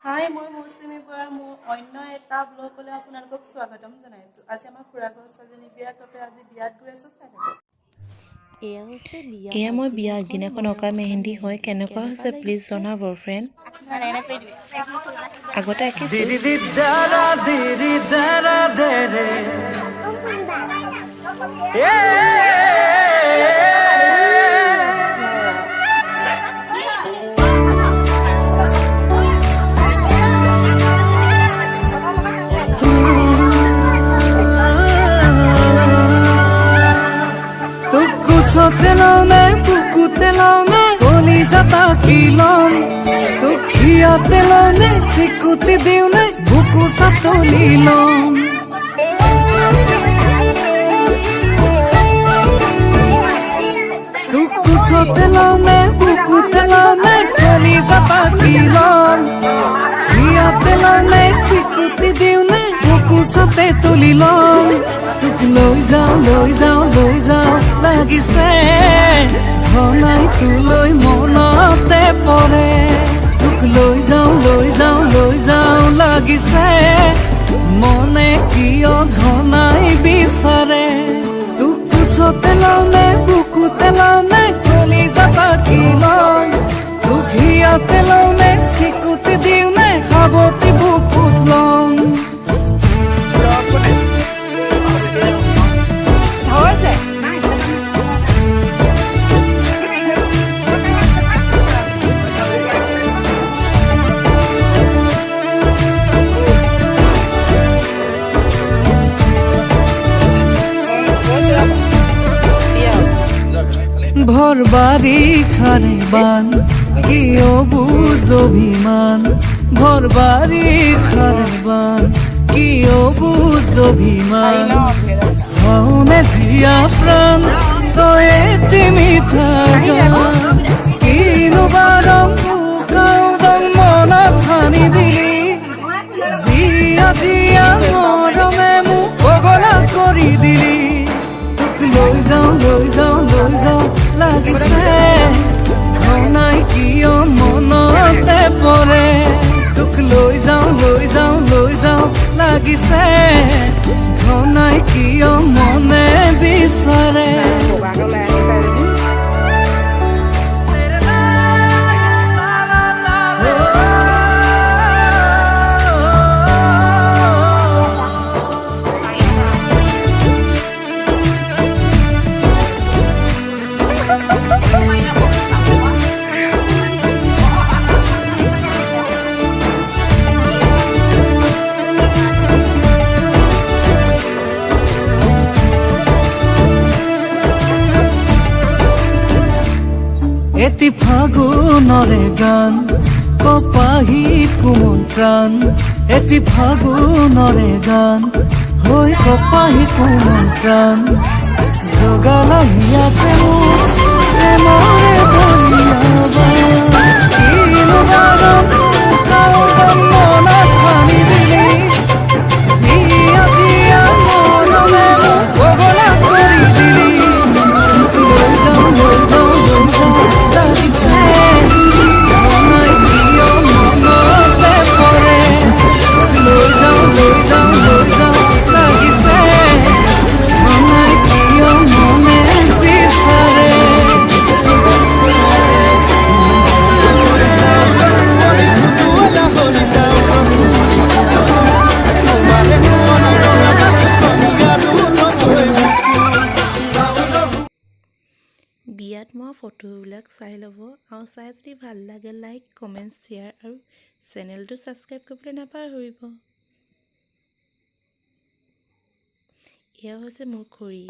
হাই মই মৌচুমী বৰা মোৰ অন্য এটা ব্লগলৈ আপোনালোকক স্বাগতম জনাইছোঁ। আজি আমাৰ খুৰাঘৰ ছোৱালীজনী বিয়া তাতে আজি বিয়াত গৈ আছোঁ চাগে। এয়া মই বিয়া আগদিনাখন অঁকা মেহেন্দি হয় কেনেকুৱা হৈছে প্লিজ জনাব ফ্ৰেণ্ড। আগতে আঁকিছোঁ। Sotelone, buku telone, koli jata kilon. Tu khia telone, chikuti diune, buku satolilon. Tu sotelone, buku telone, koli jata kilon. Khia telone, chikuti diune, buku satolilon. লৈ যাওঁ লাগিছে ঘনাই তোলৈ মনতে পৰে তোক লৈ যাওঁ লাগিছে মনে কিয় ঘনাই বিচাৰে তোক কোচতে লওঁনে বুকুতে লওঁনে কলি যাতা কিলন তোক হিয়াতে লওঁনে চিকুতি দিওঁনে সাৱতি বুকুত লওঁ ভর বাড়ি খারে বান কিয় বুঝ অভিমান ভর বাড়ি খারে বান কিয় বুঝ অভিমান হওনে জিয়া প্রাণ তয়ে তুমি থাকা কিনো বারম কাউদম মনা থানি দিলি জিয়া মরমে মোক পগলা কৰি দিলি তোক লৈ যাওঁ লাগিছে ঘনাই কিয় মনতে পৰে তোক লৈ যাওঁ লাগিছে ঘনাই কিয় মনে বিচাৰে এটি ফাগুনরে গান কপাহি কোমল প্রাণ এটি ফাগুনরে গান হৈ কপাহি কোমল প্রাণ জগালা হিয়া প্রেমরে বলিয়াবা কিনো বারম কাউদম মনা থানি দিলি জিয়া মনমে পগলা কৰি দিলি লৈ যাওঁ লাগিছে ঘনাই কিয় মনতে পৰে লৈ যাওঁ লাগিছে ঘনাই কিয় মনে বিচাৰে বিয়াত মই ফটোবিলাক চাই ল'ব আৰু চাই যদি ভাল লাগে লাইক কমেণ্ট শ্বেয়াৰ আৰু চেনেলটো ছাবস্ক্ৰাইব কৰিবলৈ নাপাহৰিব। এয়া হৈছে মোৰ খুৰী।